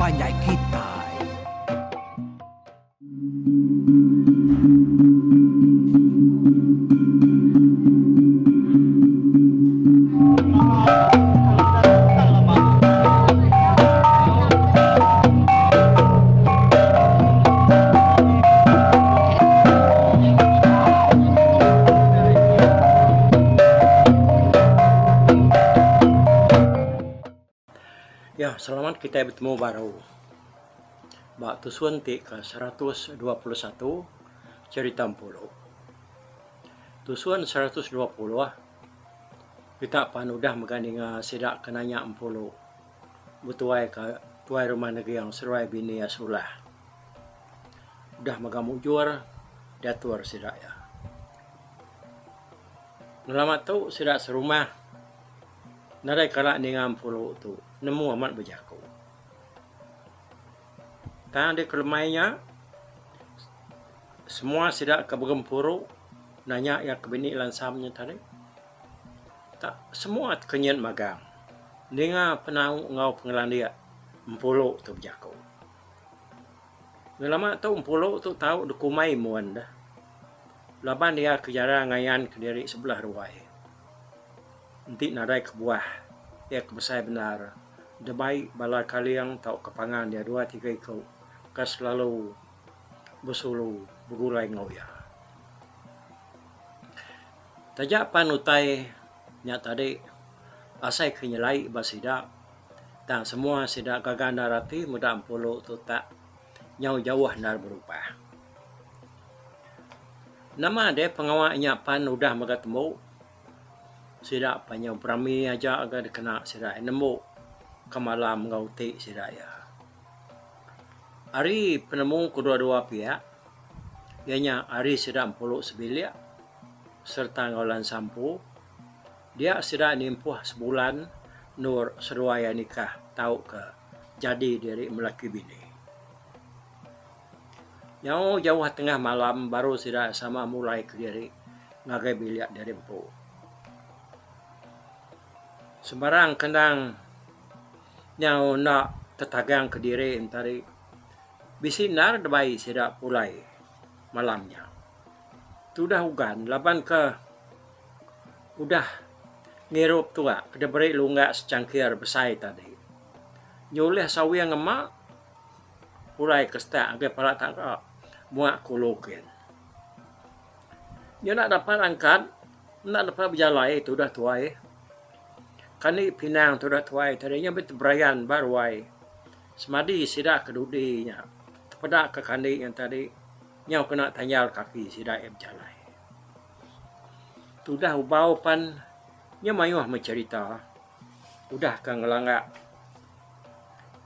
panjai kita. Ya, selamat kita bertemu baru. Bak tusuan ti ke 121 cerita Pulau. Tusuan 120 kita pan udah meganding sidak kenanya Pulau. Betuai ke tuai rumah negeri yang seruai bini ya sulah. Udah megamujur datur sidak ya. Ngelamat tu sidak serumah. Narai kalak dengan Pulau tu nemu amat berjaku. Tang dia kelemainya semua sidak ke bergempuru nanya ya ke bini lansamnya tadi. Tak semua kenyat magang. Dengar penau ngau pengelan dia Pulau tu berjaku. Ngelama tu Pulau tu tahu dekumai muan dah. Laban dia kejara ngayan ke diri sebelah ruai. Nanti narai ke buah. Ya kebesar benar. Debai bala kaliang tau kepangan dia 2-3 ikut. Kas selalu bersulu bergulai ngoya. Tajak panutai nya tadi asai kenyelai basida. Dan semua sidak gaganda rati mudah Pulau tu tak nyau jauh nar berubah. Nama dia pengawaknya pan udah megatemu. Sidak panjang perami aja agak dikena sidak nemu kemalam ngauti sidak ya. Hari penemu kedua-dua pihak, ianya hari sidak Pulau sebilik serta ngaulan sampu. Dia sidak nimpuh sebulan nur seruaya nikah tahu ke jadi dari melaki bini. Yang jauh tengah malam baru sidak sama mulai ke diri ngagai bilik dari empu. Sembarang kendang yang nak tetagang ke diri entari bisinar debai sidak pulai malamnya. Sudah ugan laban ke udah ngirup tua kena beri lunggak secangkir besai tadi. Nyulih sawi yang emak pulai kestak agar para tak muak kulukin. Dia nak dapat angkat, nak dapat berjalan itu dah tuai. Kani pinang tu dah tuai tadinya berteberayan baruai. Semadi sidak kedudinya. Tepedak ke kani yang tadi nyau kena tanyal kaki sidak yang berjalan. Tu dah ubau pan nya mayuh mencerita. Udah ke ngelangak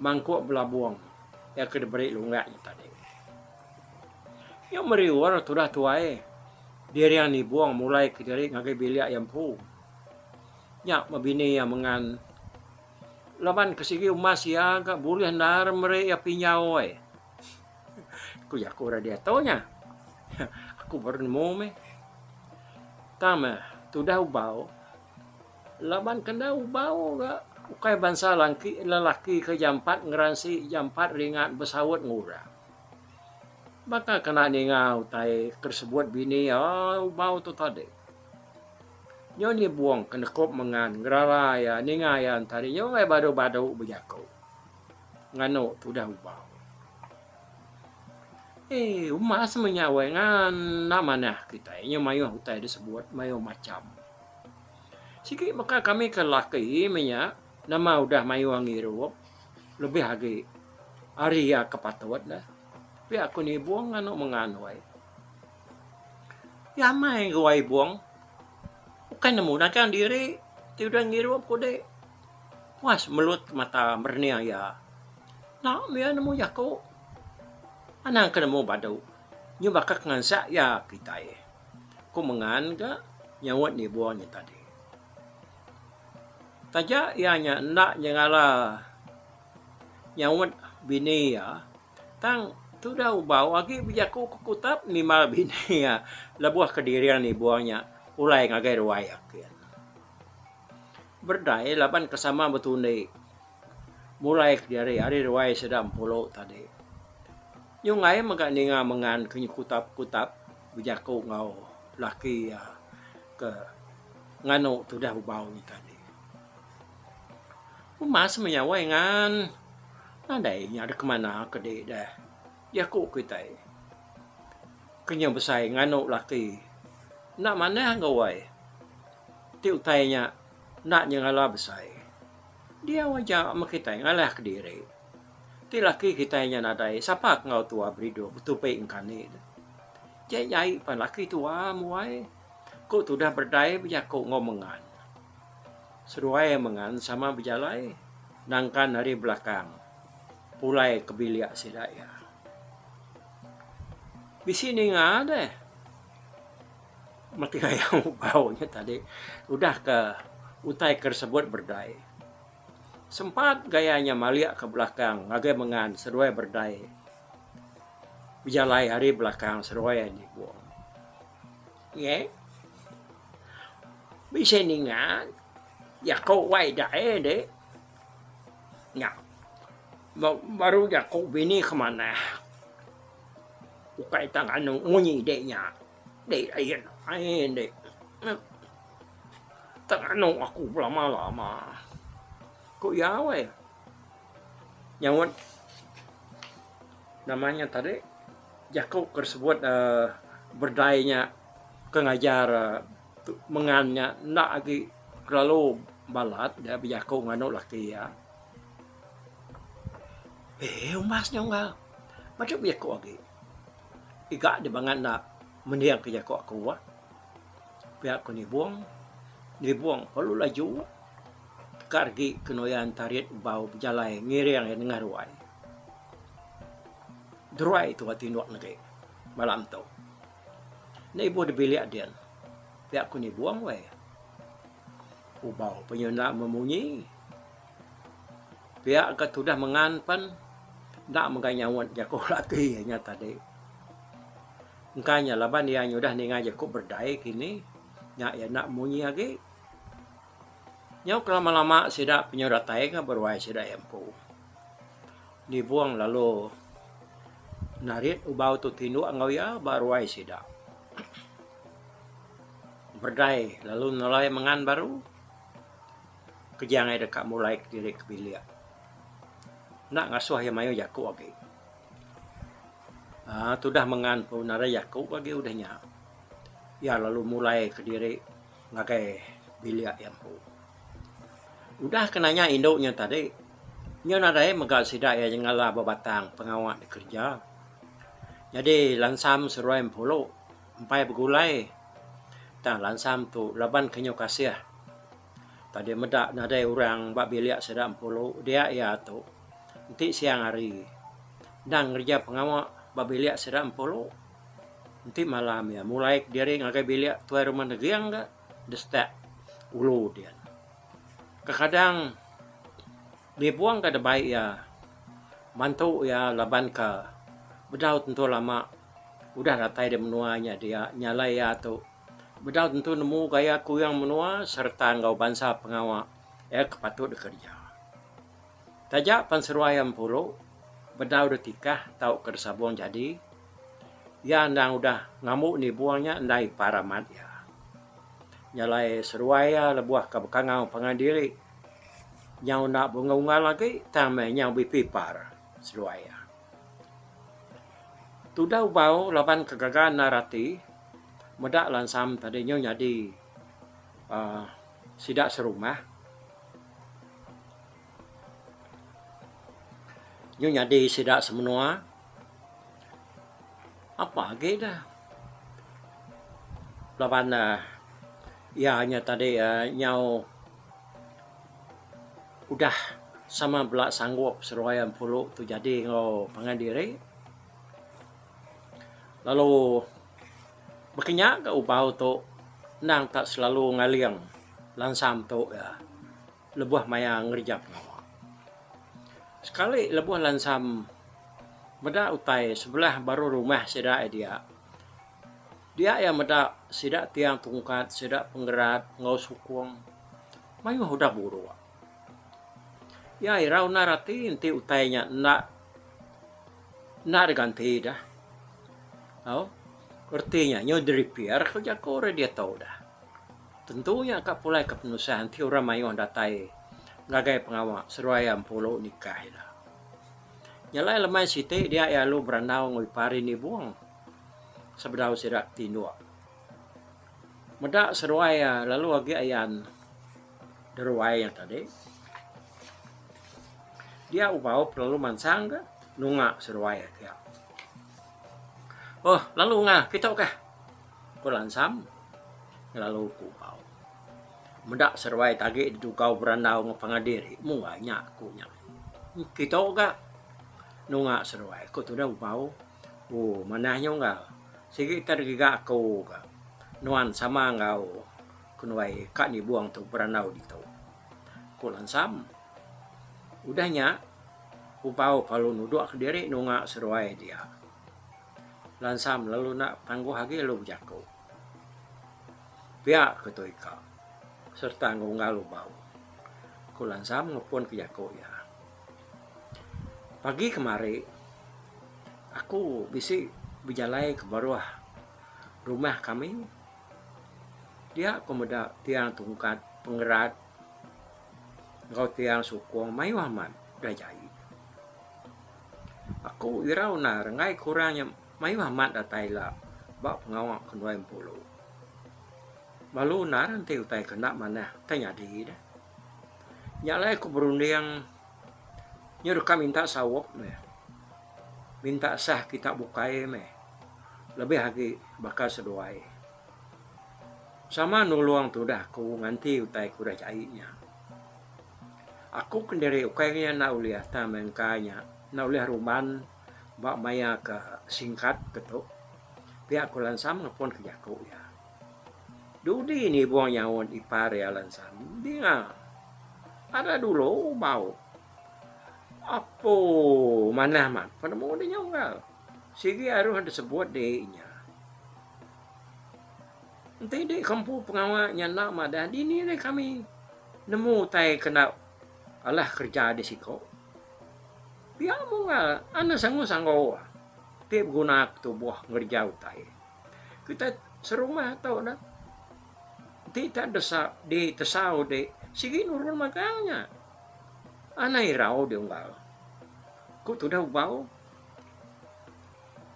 mangkuk belabuang yang kena beri lunggaknya tadi. Yang meriwar tu dah tuai. Diri yang dibuang mulai ke diri ngagai bilik yang pu. Nyak mabini yang mengan laban kesigi umas ya gak boleh nar mere ya pinyau ai. Aku ya aku dia taunya. Aku baru nemu me. Tama tu dah ubau. Laban kena ubau gak ukai bangsa lelaki ke jam 4 ngeransi jam 4 ringat bersawat ngurang. Maka kena ningau tai tersebut bini ubau tu tadi. Nyo ni buang kena kop mengan ngeraya ningayan tadi nyo ngai badu-badu berjakau. Ngano tu dah ubau. Umas menyawe ngan nama nah kita nyo mayu hutai disebut mayu macam. Sikit maka kami ke laki menya nama udah mayu ngirup lebih lagi hari ya kepatuat dah. Tapi aku ni buang ngano menganwai. Ya mai gawai buang. Bukan menggunakan diri, tidak ngirup kode. Puas melut mata mernia ya. Nak dia nemu jaku. Anang kena mau badu. Nyu bakak ngansak ya kita ye. Ku mengan ke nyawat ni buahnya tadi. Taja ianya nak nyangala nyawat bini ya. Tang tu dah ubau lagi bijaku kukutap ni mal bini ya. Labuah kedirian ni buahnya. Ulai ngagai ruayak. Berdai laban kesama betune. mulai dari hari ruai sedang pulau tadi. Yung ngay maganinga mangan kanya kutap-kutap bijako ngau laki ya ke ngano tu dah bau ni tadi. Mas menyawai ngan nadai nya ada kemana ke de dah. Ya ku kita. Kanya besar ngano laki. Nak mana ngawai. Tiu tanya nak nyangala besar. Dia wajah makita ngalah ke diri. Ti laki kita nya nadai siapa ngau tua brido betul pe ingkane. Jai pan laki tua muai. Ko tu dah berdai bija ko ngomongan. Seruai mengan sama berjalai nangkan hari belakang. Pulai ke bilik sidaya. Di sini ada. Mati ayam baunya tadi. Udah ke utai tersebut berdai. Sempat gayanya maliak ke belakang. Ngagai mengan seruai berdai. Berjalai hari belakang seruai yang dibuang. Ya. Bisa ningan. Ya kau wai dae deh. Ya. Baru ya kau bini kemana? Ukai tangan unyi deknya. Dek ayen dek. Tangan aku lama-lama. Kok ya weh? Nyawat. Namanya tadi. Jakau tersebut berdainya kengajar mengannya nak lagi terlalu balat dia bijakau ngano laki ya. Umasnya enggak. Macam bijakau lagi. Iga di bangan nak meniang ke jakau aku wah. Pihak ko nibuang perlu laju. Kargi kenoyan tarit bau berjalai ngiriang yang ngaruai. Druai itu tindak negeri malam tu. Na ibu di bilik dia. Pihak ko nibuang weh. Ubau penyunak memunyi. Pihak ke sudah menganpan. Tak menganyawat jakau laki hanya tadi. Engkanya laban dia nyudah ninga jakau berdai kini. Nyak ya nak munyi lagi. Nyau lama-lama sidak penyuratai ke berwai sidak empu. Dibuang lalu narit ubau tu tindu angau ya berwai sidak. Berdai lalu nolai mengan baru. Kejangai dekat mulai diri ke bilik. Nak ngasuh yang mayu jakau lagi. Tu dah mengan pun nara jakau lagi udahnya. Ya lalu mulai ke diri ngakai bilik yang pun. Udah kenanya induknya tadi. Nya nadai megal sidak ya jengala babatang pengawak di kerja. Jadi lansam seruai empolo. Empai begulai. Tak lansam tu laban kenyo kasih. Tadi medak nadai orang bak bilik sedak empolo. Dia ya tu. Nanti siang hari. Dan kerja pengawak bak bilik sedak empolo. Nanti malam ya. Mulai diri ngakai bilik tuai rumah negeri enggak. Destak ulu dia. Kadang dibuang ke baik ya. Mantu ya laban ke. Bedau tentu lama. Udah ratai dia menuanya dia. Nyalai ya tu. Bedau tentu nemu gaya kuyang menua. Serta ngau bangsa pengawak. Ya kepatut kerja. Tajak panseruayam puluh. Bedau detikah. Tau kersabung jadi. Ya ndang udah ngamuk ni buangnya. Ndai paramat ya. Nyalai seruaya lebuah ke bekangau pengandiri. Nyau nak bunga-bunga lagi. Tamai nyau bipipar. Seruaya. Tudah ubau laban kegagalan narati. Medak lansam tadinya jadi sidak serumah. Nyo jadi sidak semenua. Apa lagi dah. Laban ya hanya tadi nyau udah sama belak sanggup seruayan puluh tu jadi ngau pengandiri. Lalu berkenyak ke ubau tu nang tak selalu ngaliang lansam tu ya. Lebuah maya ngerjap ngawak. Sekali lebuah lansam meda utai sebelah baru rumah sedak dia. Dia yang meda sedak tiang tungkat, sedak penggerat, ngau sukung. Mayu udah buru. Ya irau narati inti utainya nak diganti dah. Oh, artinya nyo di repair kerja kore dia tahu dah. Tentunya kak pulai kepenusahan ti orang mayu datai ngagai pengawak seruayam pulau nikah dah. Nyalai lemai siti dia ya lu beranau ngui pari ni buang. Sebedau sirak tindua. Medak seruaya lalu agi ayan deruai yang tadi. Dia ubau lalu mansang ke nunga seruaya dia. Oh, lalu ngah kita kah? Kulansam lalu ku ubau. Medak seruai tagi didukau beranau ngepangadiri munganya kunya. Kita kah? Nunga seruai ko tu dah ubau. Oh, manahnya enggak. Sige tergiga aku ka. Nuan sama ngau kunwai kak ni buang tu beranau di tu. Kulansam. Udahnya upau palu nuduk diri nunga seruai dia. Lansam lalu nak tangguh lagi lu jako. Pihak ketuika serta ngalu bau. Kulansam ngepun ke jako ya. Pagi kemari aku bisi berjalai ke bawah rumah kami. Dia kemudian tiang tungkat pengerat engkau tiang sukong Mayu Ahmad dah jai. Aku irau na rengai kurangnya Mayu Ahmad datai lah bak pengawak kedua puluh. Malu na nanti utai kena mana tanya di dah. Nyalai aku berunding nyuruh kami minta sawap meh. Minta sah kita bukai meh. Lebih lagi bakal seduai. Sama nuluang tu dah aku nganti utai kuda jainya. Aku kendiri ukainya na uliah ta mengkanya. Na uliah ruman bak maya ke singkat ketuk. Pihak kulansam ngepon ke jaku ya. Dudi ni buang nyawon ipare alansam. Dia ada dulu mau. Apa mana man? Pada mau dia nyawal. Sigi harus ada sebut dehnya. Nanti di kampung pengawaknya nak madah di ni deh kami nemu tai kena alah kerja di siko. Biar mungal, anda sanggup. Tiap guna tubuh ngerja utai. Kita serumah tahu dah. Tidak desa di tesau di sigi nurun makanya. Anai rau dia unggal. Kau tu dah bau.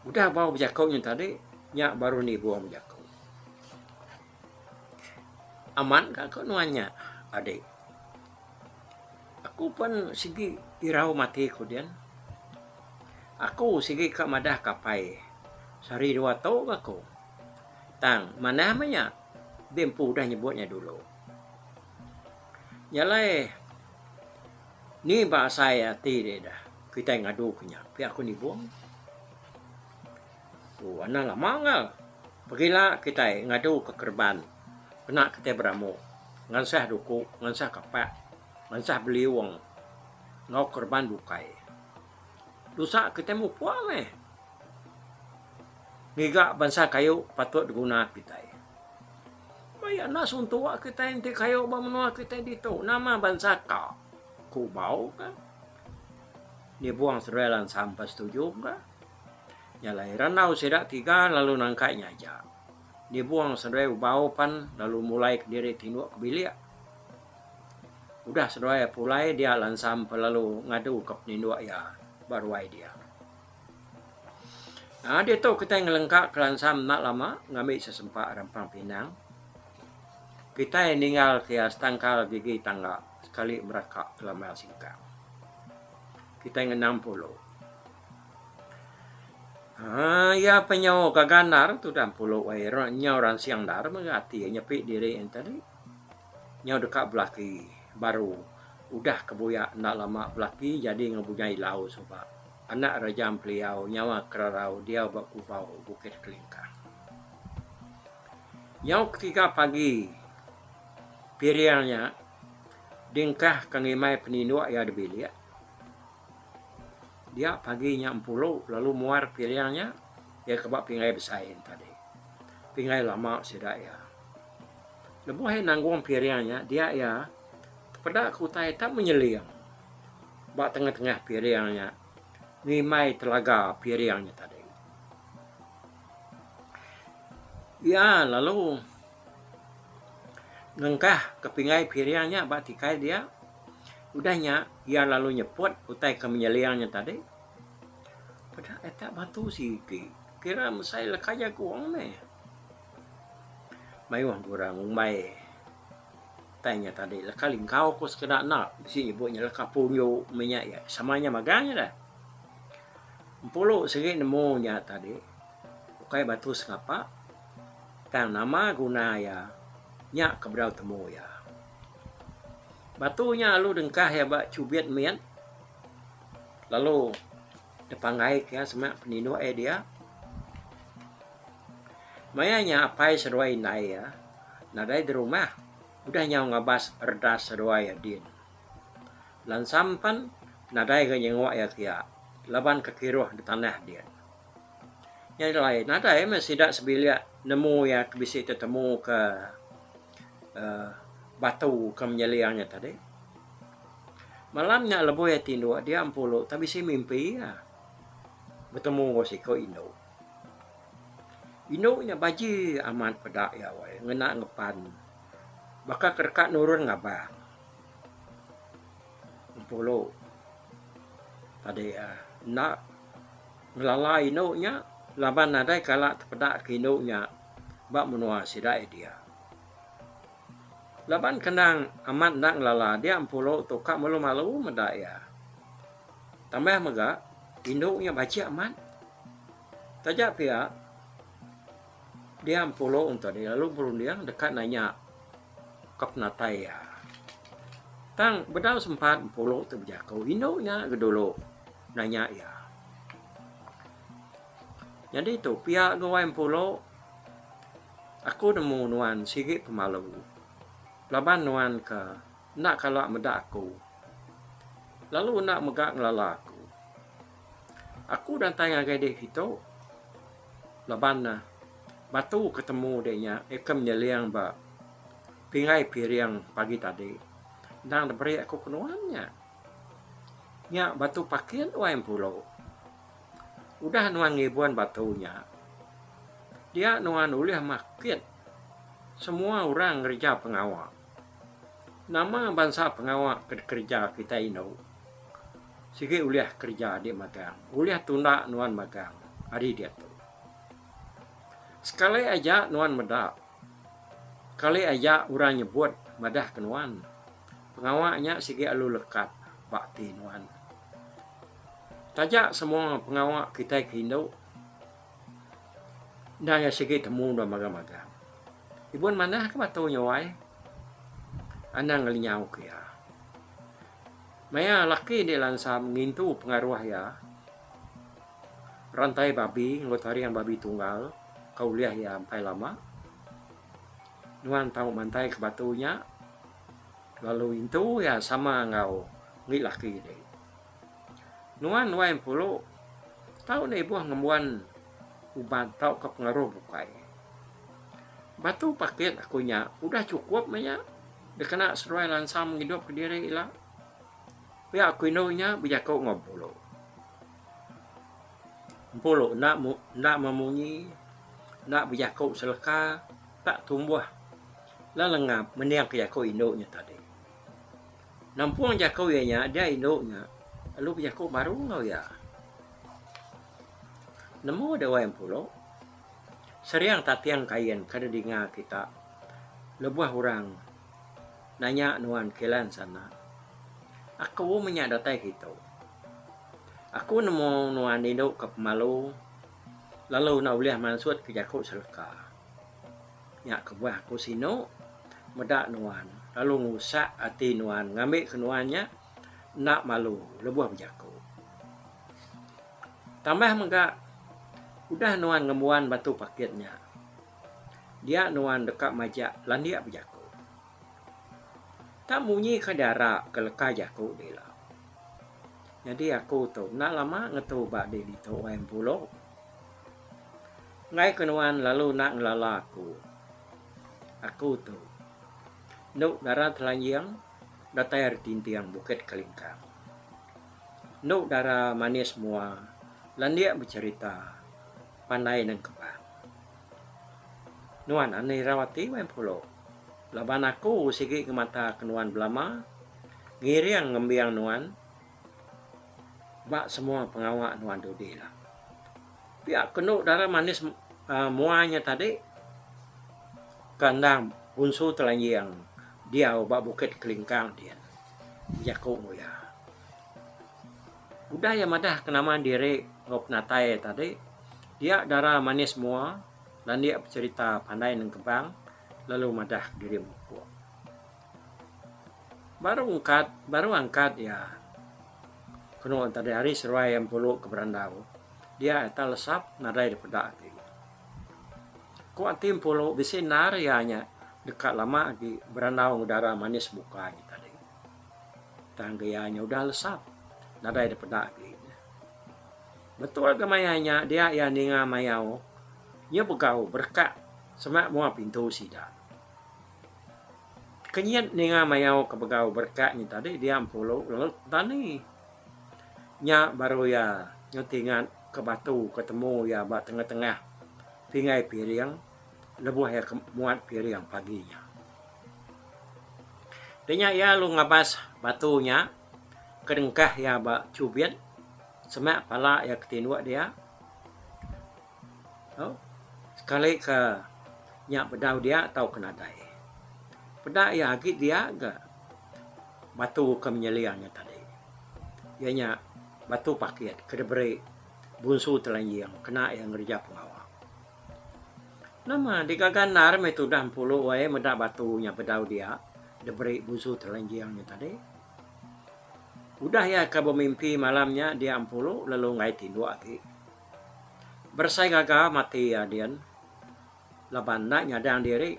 Udah bau berjakau yang tadi, nyak baru ni buang berjakau. Aman kak kau nuanya, adik. Aku pun sigi irau mati kemudian. Aku sigi kak madah kapai. Sari dua tau aku. Tang, mana namanya? Bempu dah nyebutnya dulu. Nyalai. Ni bahasa saya tidak dah. Kita ngadu kenya. Pihak aku ni buang. Oh, anak lama ngal. Pergilah kita ngadu ke kerban. Kena kita beramu. Ngansah duku, ngansah kapak. Ngansah beli uang. Ngau kerban bukai. Lusa kita mau puang Ngiga bangsa kayu patut diguna kita. Baik anak suntua kita inti kayu menua kita dito. Nama bangsa ka. Kubau kan. Dia buang serelan sampai setuju kan. Nyalai ranau sedak 3 lalu nangkainya aja. Dia buang sedai ubau pan lalu mulai ke diri tinduk ke bilik. Udah sedai pulai dia lansam lalu ngadu ke peninduk ya baru dia. Nah dia tahu kita ngelengkak ke lansam nak lama ngambil sesempat Rampang Pinang. Kita yang tinggal ke tangkal gigi tangga sekali mereka ke Lamal Singkang. Kita yang 60. Ya penyau kaganar tu dan pulau air nyau orang siang dar mengati nyepi diri entari nyau dekat belaki baru udah kebuyak nak lama belaki jadi ngebunyai lau sebab anak raja Ampliau nyawa kerarau dia bakubau Bukit Kelingkang. Nyau ketika pagi piriannya dingkah kangimai peninduk ya dibilik. Dia paginya 40 lalu muar pilihannya ya kebak pingai besain tadi. Pingai lama sudah ya. Lebuh nanggung pilihannya dia ya pada kutai tak menyeliang. bak tengah-tengah piringnya, ngimai telaga piringnya tadi. Ya, lalu ngengkah kepingai piringnya bak tikai dia. Udahnya, ia lalu nyepot utai ke menyeliangnya tadi. Pada etak batu sih, kira saya lekaya kuang me. Mai wang kurang mai. Tanya tadi, lekaling kau kos kena nak. Si ibunya leka punyo minyak ya. Samanya maganya dah. Empuluh segi nemunya tadi. Ukai batu sengapa. Tang nama guna ya. Nyak keberau temu ya. Batunya lalu dengkah ya bak cubit mian. Lalu depangai ya semak penino dia. Mayanya apai seruai nai ya. Nadai di rumah. Udah nyaw ngabas erdas seruai ya din. Lan sampan nadai ke nyengwak ya kia. Laban kekiruh di tanah dia. Yang lain nadai masih tidak sebilia nemu ya bisa ketemu ke batu ke menyeliangnya tadi. Malamnya lebo ya tindu dia ampulu tapi si mimpi ya. Bertemu si ko Indo. Indo nya baji aman pedak ya wai ngena ngepan. Baka kerkat nurun ngabang. Ampulu. Tadi ya nak ngelala Indo nya laban nadai kalak terpedak ke Indo nya bak menua sidai dia. Laban kenang amat nak lala dia ampulo tukak malu-malu medak ya. Tambah mega induknya baca amat. Tajak pihak dia ampulo untuk dia lalu berundiang dekat nanya kap natai ya. Tang bedau sempat ampulo tu berjakau induknya gedolo nanya ya. Jadi itu pihak gawai ampulo aku nemu nuan sigit pemalu. Laban nuan ke nak kalak medak aku. Lalu nak megak ngelala aku. Aku dan tanya gadis itu. Laban batu ketemu dia ekam nyeliang ba pingai piring pagi tadi. Dan beri aku kenuannya. Nya batu pakaian waim pulau. Udah nuan ngibuan batunya. Dia nuan uliah makin. Semua orang kerja pengawal. Nama bangsa pengawal kerja kita ini. Sikit uliah kerja di magang. Uliah tunda nuan magang. Hari dia tu. Sekali aja nuan medak. Kali aja orang nyebut madah ke nuan. Pengawalnya sikit alu lekat. Bakti nuan. Tajak semua pengawal kita ke Indo. Dan yang sikit temu dan magang-magang. Ibuan mana ke batu nyawai? Anang ngelinyau ke ya. Maya laki di lansam ngintu pengaruh ya. Rantai babi, ngotari yang babi tunggal. Kau lihat ya sampai lama. Nuan tahu mantai ke batunya. Lalu itu ya sama ngau ngit laki deh. Nuan wain puluh. Tahu nih buah ngemuan uban tahu ke pengaruh bukai. Batu paket akunya udah cukup maya. Dia kena seruai lansam hidup ke diri ilah. Ya aku inonya berjakau ngobrol. Puluh nak memunyi, nak berjakau seleka, tak tumbuh. Lah lengap meniang ke jakau inonya tadi. Nampuang jakau ianya dia inonya. Lalu berjakau baru ngau ya. Nemu ada wayang pulau. Seriang tatiang kain kada dengar kita. Lebuah orang nanya nuan kelan sana. Aku menyadatai gitu. Aku nemu nuan induk ke pemalu. Lalu nak uliah mansut ke jakut seleka. Nyak kebuah aku sino. Medak nuan. Lalu ngusak hati nuan. Ngambil ke nuannya. Nak malu. Lebuah berjakut. Tambah megak. Udah nuan ngemuan batu paketnya. Dia nuan dekat majak. Landia berjakut. Tak munyi ke darah ke leka jaku dia. Jadi aku tu nak lama ngetu bak dia di tu waim pulau. Ngai kenuan lalu nak ngelala aku. Aku tu nuk darah telanjang datai tintiang bukit kelingkang. Nuk darah manis semua. Dan dia bercerita pandai dan kebang. Nuan aneh rawati main pulau. Laban aku sigi ke mata kenuan belama. Ngiriang ngembiang nuan. Bak semua pengawak nuan dudi lah. Pihak kenuk darah manis muanya tadi. Kandang bunsu telanjang. Dia bak bukit kelingkang dia. Jakuk muya. Udah ya madah kenamaan diri ngop natai tadi. Dia darah manis semua dan dia bercerita pandai dan kebang lalu madah diri muku. Baru angkat ya. Kena tadi hari seruai yang puluh ke berandau. Dia eta lesap nadai di pedak lagi. Kuat tim puluh bisi narianya dekat lama di berandau udara manis mukanya tadi. Tangganya udah lesap nadai di pedak lagi. Betul kemayanya dia yang ninga mayau. Nya begau berkat semak mua pintu sida. Kenyat ninga mayau ke begau berkatnya tadi dia ampulu lalu tani. Nya baru ya nyotingan ke batu ketemu ya bak tengah-tengah pingai piring lebuh ya muat piring paginya. Dia ya lu ngabas batunya kedengkah ya bak cubit semak pala ya ketinwa dia. Oh, sekali ke nyak bedau dia tahu kenadai. Pedak ya agit dia agak batu ke menyeliangnya tadi. Ianya batu paket kedeberi bunsu telanjang kena yang ngerja pengawal. Nama digaganar metu dah puluh wae medak batunya bedau dia deberi bunsu telanjangnya tadi. Udah ya ke bermimpi malamnya dia ampulu lalu ngai tindu lagi. Bersai gagah mati ya dian. Laban nak nyadang diri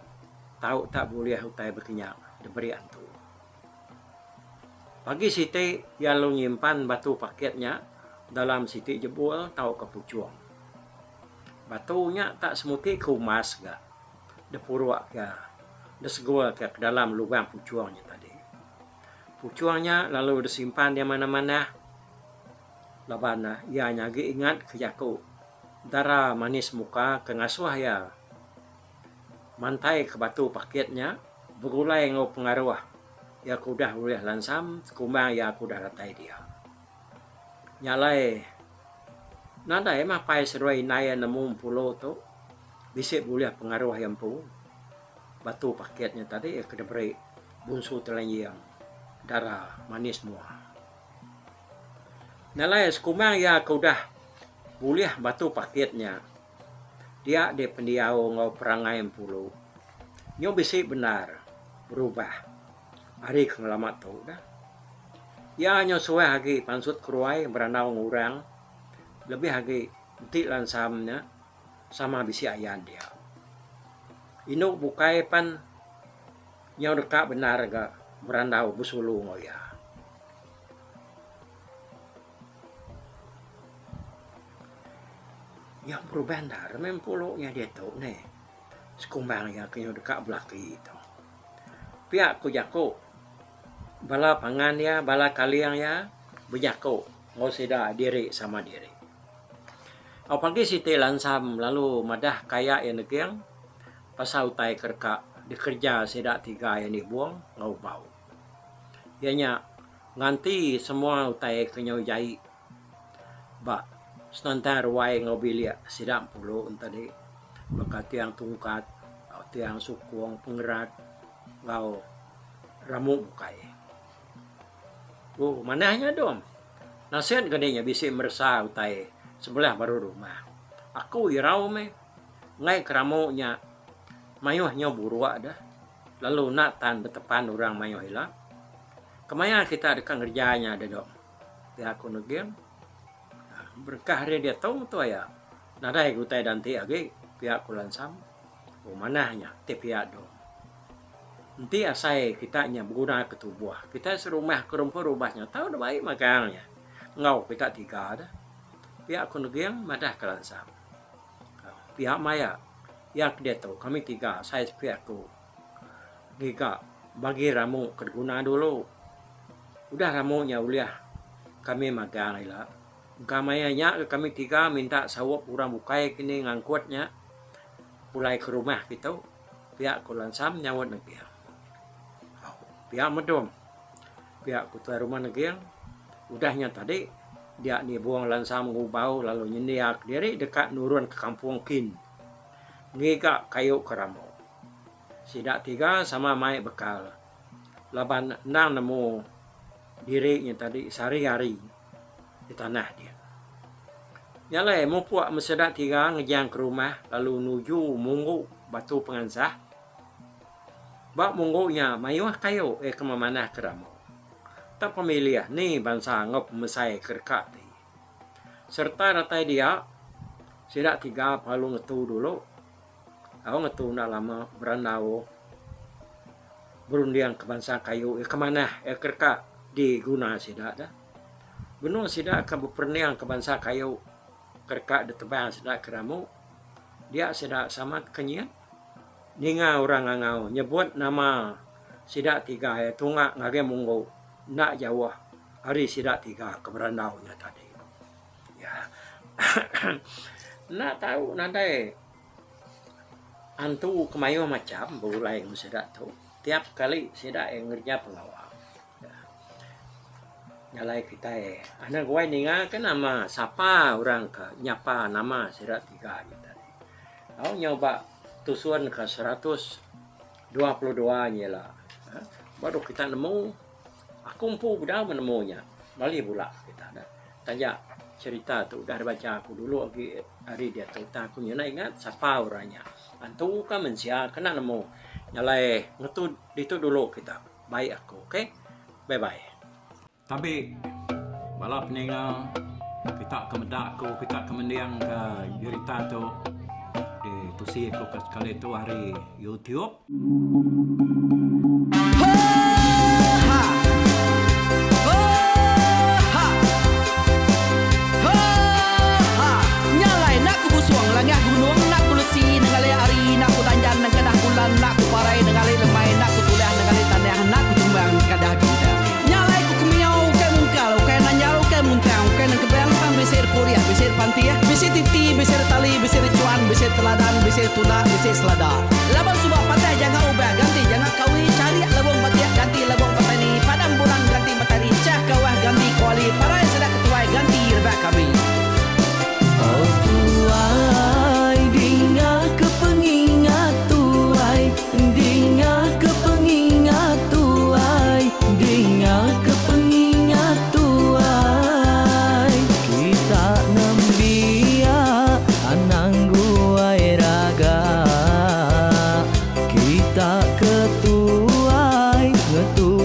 tahu tak boleh utai berkenyang diberi antu. Pagi Siti ya lu nyimpan batu paketnya dalam Siti jebul tahu ke pucuang. Batunya tak semuti kumas gak. Depuruak ke. Desegul ke dalam lubang pucuangnya tadi. Pucuangnya lalu disimpan di mana-mana. Labana ia nyagi ingat ke jaku. Darah manis muka ke ngasuh ya. Mantai ke batu paketnya. Berulai ngau pengaruh. Ya aku dah boleh lansam. Kumbang ya aku dah ratai dia. Nyalai. Nada emang pai seruai naya nemu pulau tu. Bisa boleh pengaruh yang pu. Batu paketnya tadi ya kena beri bunsu telanjang. Darah manis semua. Nalai sekumang ya aku dah boleh batu paketnya. Dia di pendiau ngau perangai puluh. Nyo bisi benar berubah. Hari kengelamat tu dah. Ya nyo suai lagi pansut keruai beranau ngurang. Lebih lagi nanti lansamnya sama bisi ayan dia. Inuk bukai pan nyo dekat benar ga berandau busulu ngoya. Yang berubah dar mempuluknya dia tu nih. Sekumbang ya kenyo dekat belaki itu. Pihak ku jako bala pangan ya, bala kaliang ya berjako ngosida diri sama diri. Apalagi Siti lansam lalu madah kaya yang negiang pasal utai kerka dikerja sedak 3 yang dibuang ngau bau. Ianya nganti semua utai kenyau jai. Ba senantar ruai ngau bilia sedak 10 tadi. Baka tiang tungkat, tiang sukung pengerat ngau ramu bukai. Oh, manahnya dong. Nasihat gadenya bisa merasa utai sebelah baru rumah. Aku irau me ngai keramunya mayuhnya buruak dah. Lalu nak tan betepan orang mayuh hilang. Kemaya kita dekat kerjanya ada dong. Ya aku negem. Berkah dia tahu tu ya. Nadai kutai danti agi pihak kulansam. Oh manahnya te pihak dong. Nanti asai kitanya berguna ketubuh. Kita serumah ke rumahnya tahu dah baik makannya. Ngau kita 3 dah. Pihak aku negem madah kulansam. Pihak maya yang dia tahu kami 3 saya pihak aku. Giga bagi ramu kerguna dulu. Udah ramunya uliah kami magang lah. Kamayanya kami tiga minta sawap orang bukai kini ngangkutnya pulai ke rumah kita. Pihak Kulansam nyawat negeri. Pihak Medom, pihak ketua rumah negeri. Udahnya tadi dia ni buang lansam ngubau lalu nyendiak diri dekat nurun ke kampung Kin. Ngika kayu keramo. Sidak tiga sama mai bekal. Laban nang nemu dirinya tadi sehari-hari di tanah dia. Nyalai mau puak mesedak tiga ngejang ke rumah lalu nuju munggu batu pengansah. Bak munggunya mayuah kayu kemana keramo. Tak pemilih ni bangsa ngop mesai kerkat. Serta ratai dia sidak tiga palu ngetu dulu. Aku ngetu nak lama berandau berundian ke bangsa kayu kemana kerkat diguna sidak dah. Gunung sidak ke berperniang ke bangsa kayu kerkat ditebang sidak keramu. Dia sidak sama kenyang. Ninga orang angau nyebut nama sidak tiga tunggak ngage munggu nak jawah hari sidak tiga keberandaunya tadi. Ya. Nak tahu nanti antu kemayu macam bulai sidak tu. Tiap kali sidak yang ngerja pengawal. Ya. Nyalai kita anak gue ninga kan nama siapa orang ke nyapa nama sidak tiga tadi. Aku nyoba tusuan ke 122-nya lah. Baru kita nemu, aku mampu dah menemunya. Balik pula kita dah. Tanya cerita tu dah baca aku dulu lagi hari dia tu. Aku nak ingat siapa orangnya. Antu kan mensia kena nemu. Nyalai ngetu itu dulu kita. Baik aku, okey? Bye bye. Tapi balap ninga kita kemedak aku kita kemendiang ke cerita tu. Tusi ko kali itu hari YouTube. Nyalai nak ku busuang langah gunung nak ku lesi nengali ari nak ku tanjan nang kadah bulan nak ku parai nengali lemai nak ku tulah nengali tanah nak ku tumbang kadah kita. Nyalai ku kumiau ke mungkal ke nanjau ke muntang ke nang kebang besir Korea besir pantia besir titi besir tali besir cuan besir teladan besir tuna besir selada laban subah patai jangan ubah ganti jangan kawi cari labong batia ganti labong patani padam bulan ganti matahari cah kawah ganti kuali parai sedak ketuai ganti rebak kami oh tuai dinga kepengingat tuai dinga kepengingat tuai dinga kepengingat tuai kita nembia anang guai raga kita ketuai ngetu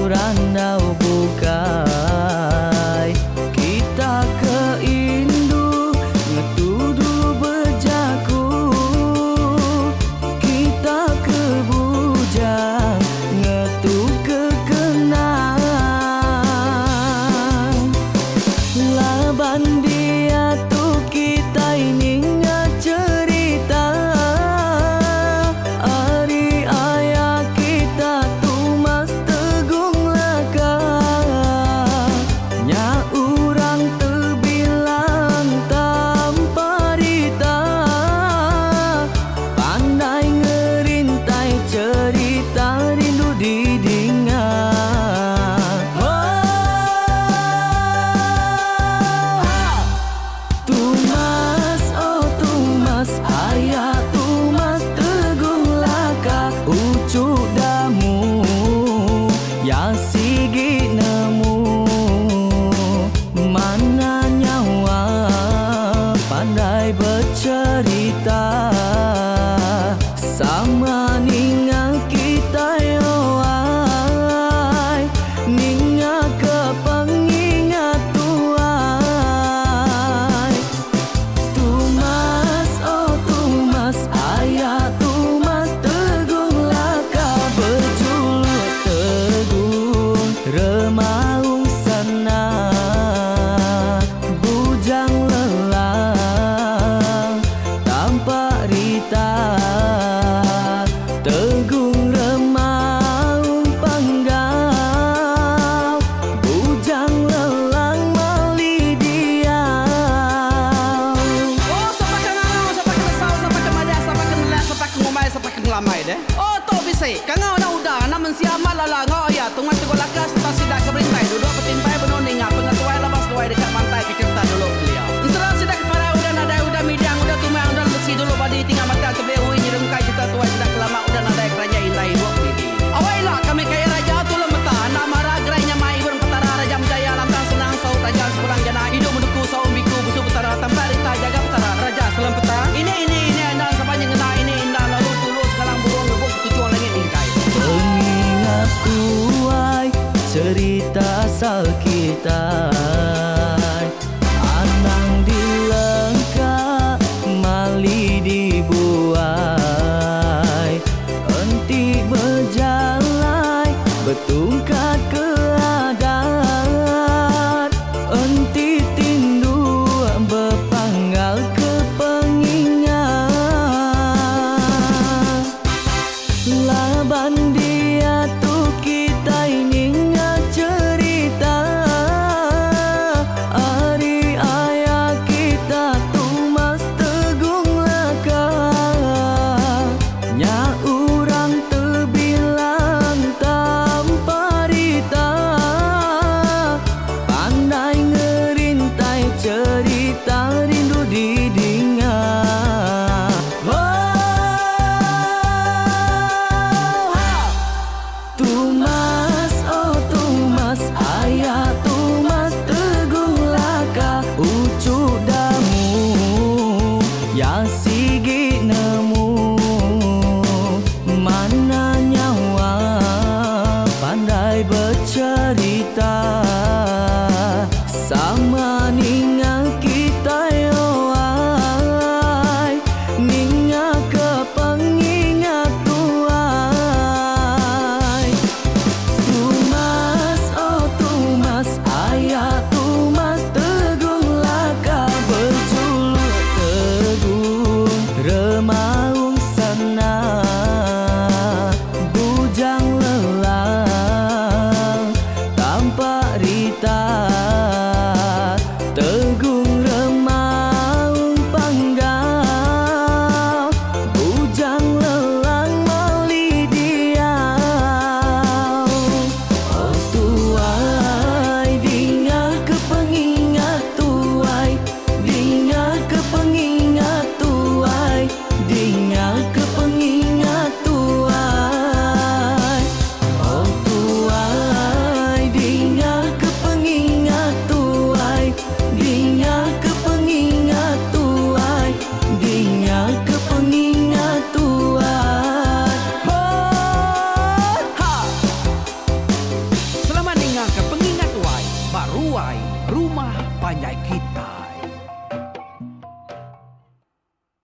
bangsa kita.